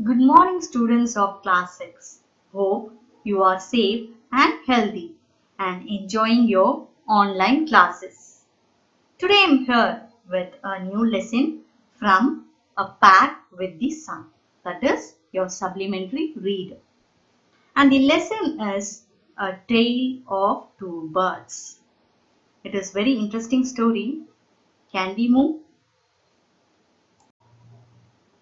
Good morning, students of Class 6. Hope you are safe and healthy and enjoying your online classes. Today I am here with a new lesson from A Pack with the Sun, that is, your supplementary read. And the lesson is A Tale of Two Birds. It is very interesting story. Can we move?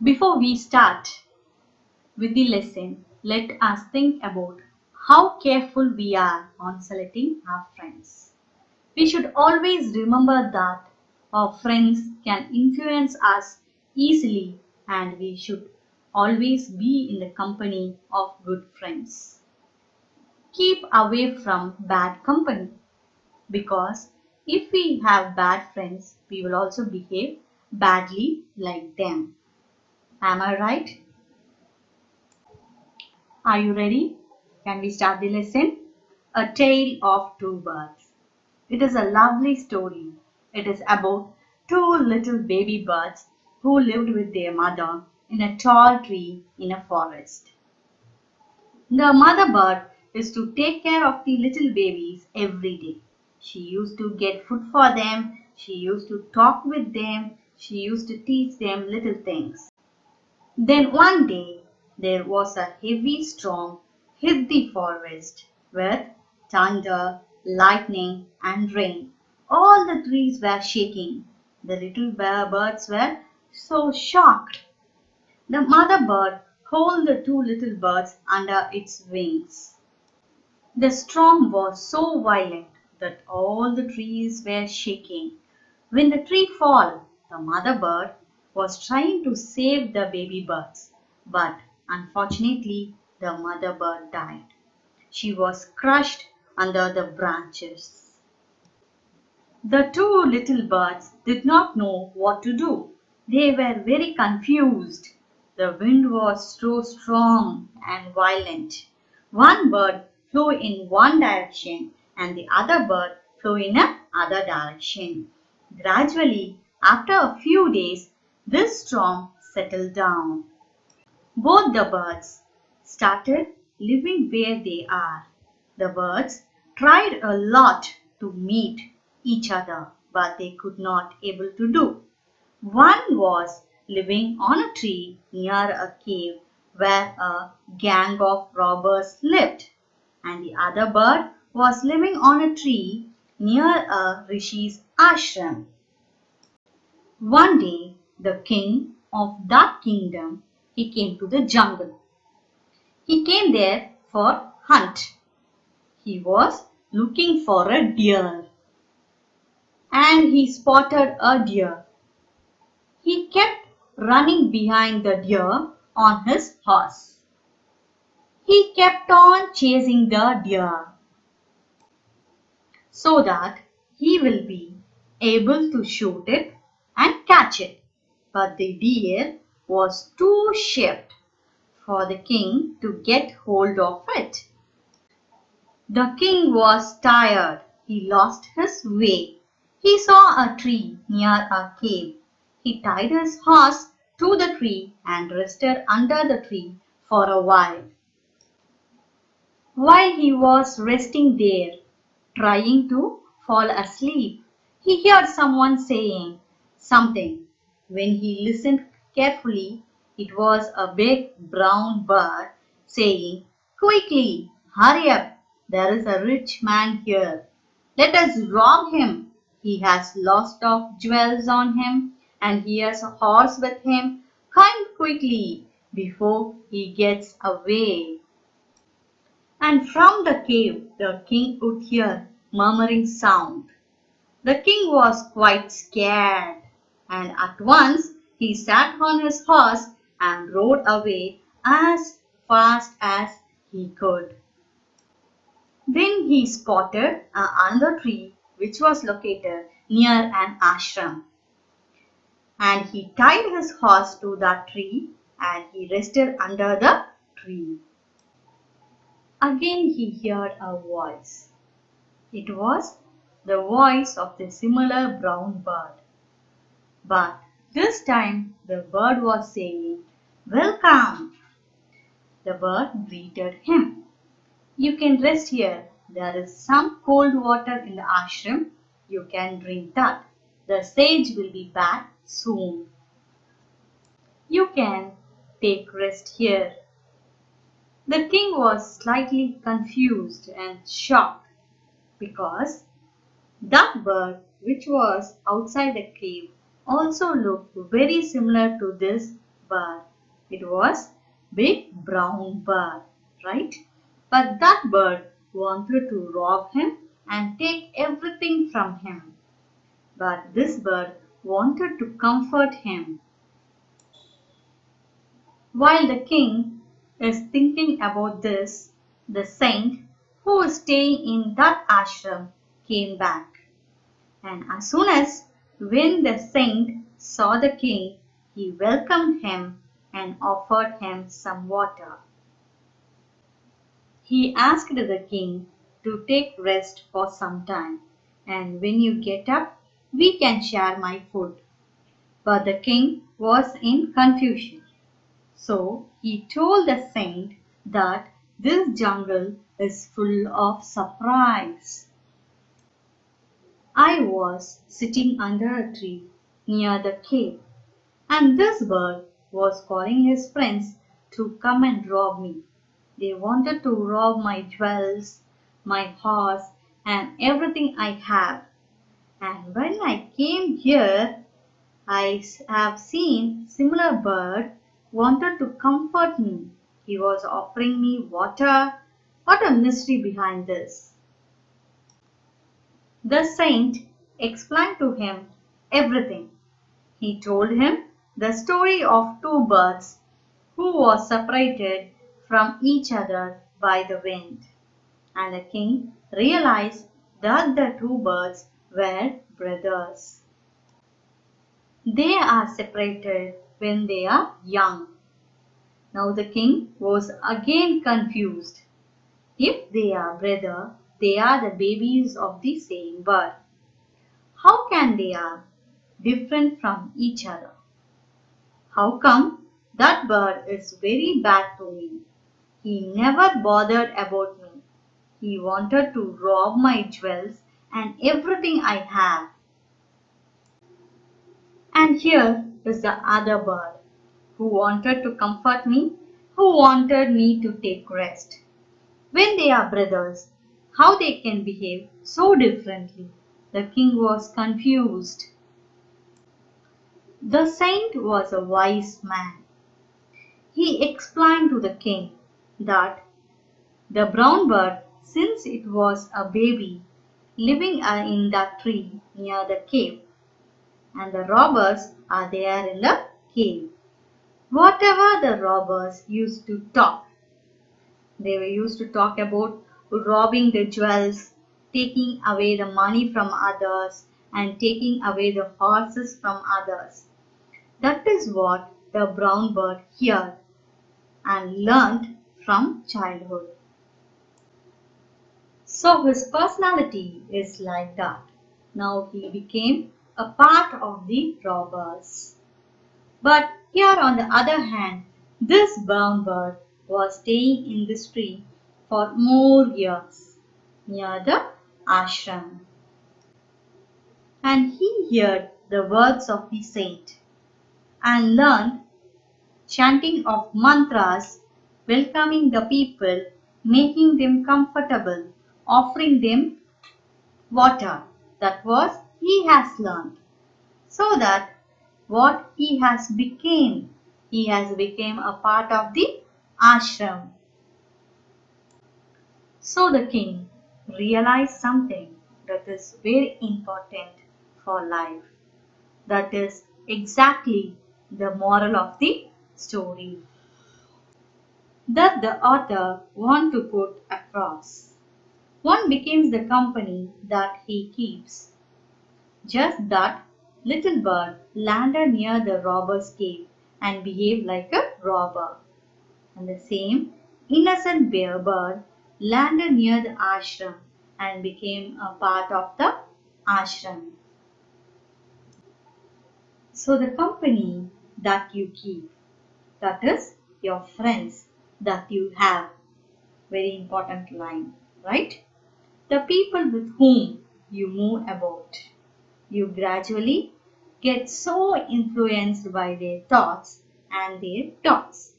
Before we start with the lesson, let us think about how careful we are on selecting our friends. We should always remember that our friends can influence us easily and we should always be in the company of good friends. Keep away from bad company because if we have bad friends, we will also behave badly like them. Am I right? Are you ready? Can we start the lesson? A Tale of Two Birds. It is a lovely story. It is about two little baby birds who lived with their mother in a tall tree in a forest. The mother bird used to take care of the little babies every day. She used to get food for them, she used to talk with them, she used to teach them little things. Then one day there was a heavy storm hit the forest with thunder, lightning, and rain. All the trees were shaking. The little birds were so shocked. The mother bird held the two little birds under its wings. The storm was so violent that all the trees were shaking. When the tree fell, the mother bird was trying to save the baby birds, but unfortunately the mother bird died. She was crushed under the branches. The two little birds did not know what to do. They were very confused. The wind was so strong and violent. One bird flew in one direction and the other bird flew in another direction. Gradually, after a few days, this storm settled down. Both the birds started living where they are. The birds tried a lot to meet each other, but they could not able to do. One was living on a tree near a cave where a gang of robbers lived, and the other bird was living on a tree near a rishi's ashram. One day, the king of that kingdom he came to the jungle. He came there for hunt. He was looking for a deer and he spotted a deer. He kept running behind the deer on his horse. He kept on chasing the deer so that he will be able to shoot it and catch it. But the deer was too swift for the king to get hold of it. The king was tired. He lost his way. He saw a tree near a cave. He tied his horse to the tree and rested under the tree for a while. While he was resting there, trying to fall asleep, he heard someone saying something. When he listened carefully, it was a big brown bird saying, "Quickly, hurry up, there is a rich man here. Let us rob him. He has lots of jewels on him and he has a horse with him. Come quickly before he gets away." And from the cave the king could hear murmuring sound. The king was quite scared, and at once he sat on his horse and rode away as fast as he could. Then he spotted another tree which was located near an ashram, and he tied his horse to that tree and he rested under the tree. Again he heard a voice. It was the voice of the similar brown bird. But this time the bird was saying, Welcome! The bird greeted him. You can rest here. There is some cold water in the ashram. You can drink that. The sage will be back soon. You can take rest here. The king was slightly confused and shocked because that bird, which was outside the cave, also looked very similar to this bird. It was big brown bird, right? But that bird wanted to rob him and take everything from him. But this bird wanted to comfort him. While the king is thinking about this, the saint who was staying in that ashram came back. And as soon as when the saint saw the king, he welcomed him and offered him some water. He asked the king to take rest for some time, and when you get up, we can share my food. But the king was in confusion. So he told the saint that this jungle is full of surprise. I was sitting under a tree near the cave, and this bird was calling his friends to come and rob me. They wanted to rob my jewels, my horse, and everything I have. And when I came here, I have seen similar bird wanted to comfort me. He was offering me water. What a mystery behind this. The saint explained to him everything. He told him the story of two birds who were separated from each other by the wind. And the king realized that the two birds were brothers. They are separated when they are young. Now the king was again confused. If they are brothers, they are the babies of the same bird. How can they are different from each other? How come that bird is very bad to me? He never bothered about me. He wanted to rob my jewels and everything I have. And here is the other bird who wanted to comfort me, who wanted me to take rest. When they are brothers, how they can behave so differently? The king was confused. The saint was a wise man. He explained to the king that the brown bird, since it was a baby living in that tree near the cave, and the robbers are there in the cave. Whatever the robbers used to talk, they were used to talk about robbing the jewels, taking away the money from others, and taking away the horses from others. That is what the brown bird heard and learned from childhood. So his personality is like that. Now he became a part of the robbers. But here on the other hand, this brown bird was staying in this tree for more years near the ashram. And he heard the words of the saint and learned chanting of mantras, welcoming the people, making them comfortable, offering them water. That was he has learned. So that what he has become a part of the ashram. So the king realized something that is very important for life. That is exactly the moral of the story that the author want to put across. One becomes the company that he keeps. Just that little bird landed near the robber's cave and behaved like a robber. And the same innocent bear bird landed near the ashram and became a part of the ashram. So the company that you keep. That is your friends that you have. Very important line, right? The people with whom you move about. You gradually get so influenced by their thoughts and their talks.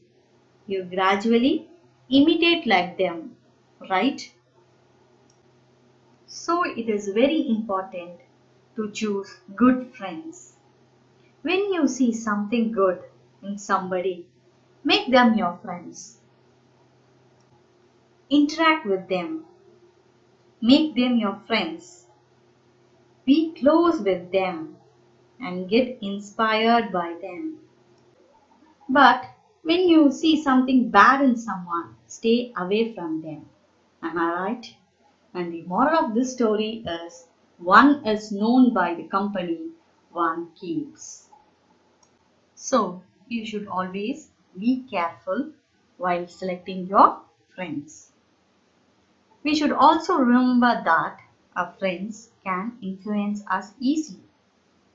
You gradually imitate like them, right? So it is very important to choose good friends. When you see something good in somebody, make them your friends. Interact with them. Make them your friends. Be close with them and get inspired by them. But when you see something bad in someone, stay away from them. Am I right? And the moral of this story is one is known by the company one keeps. So you should always be careful while selecting your friends. We should also remember that our friends can influence us easily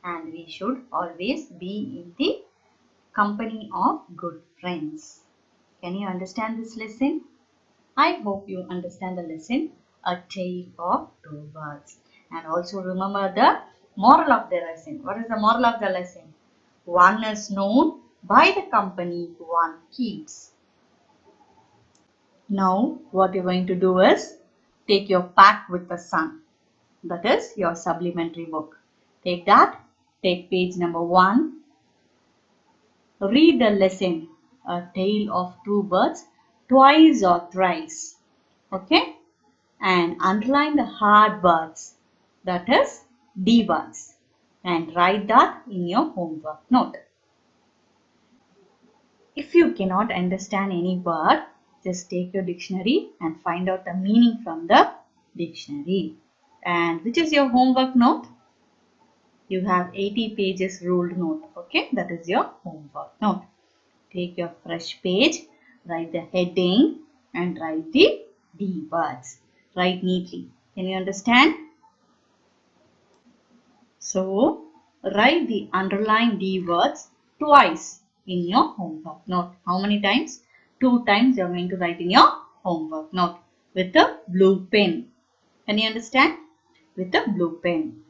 and we should always be in the company of good friends. Can you understand this lesson? I hope you understand the lesson, A Tale of Two Birds. And also remember the moral of the lesson. What is the moral of the lesson? One is known by the company one keeps. Now, what you're going to do is take your pack with the sun. That is your supplementary book. Take that, take page number 1. Read the lesson, A Tale of Two Birds, twice or thrice. Okay? And underline the hard words, that is D words, and write that in your homework note. If you cannot understand any word, just take your dictionary and find out the meaning from the dictionary. And which is your homework note? You have 80 pages ruled note. Okay, that is your homework note. Take your fresh page, write the heading and write the D words. Write neatly. Can you understand? So, write the underlined D words twice in your homework note. How many times? 2 times you are going to write in your homework note with a blue pen. Can you understand? With a blue pen.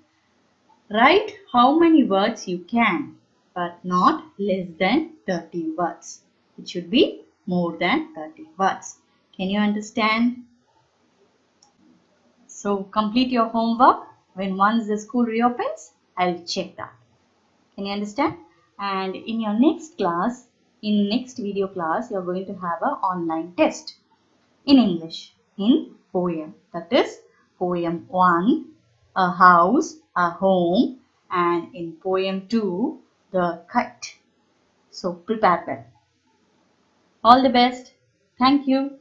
Write how many words you can, but not less than 30 words. It should be more than 30 words. Can you understand? So complete your homework. When once the school reopens, I'll check that. Can you understand? And in your next class, in next video class, you're going to have an online test in English in poem. That is poem 1, a house, a home, and in poem 2, the kite. So prepare well. All the best. Thank you.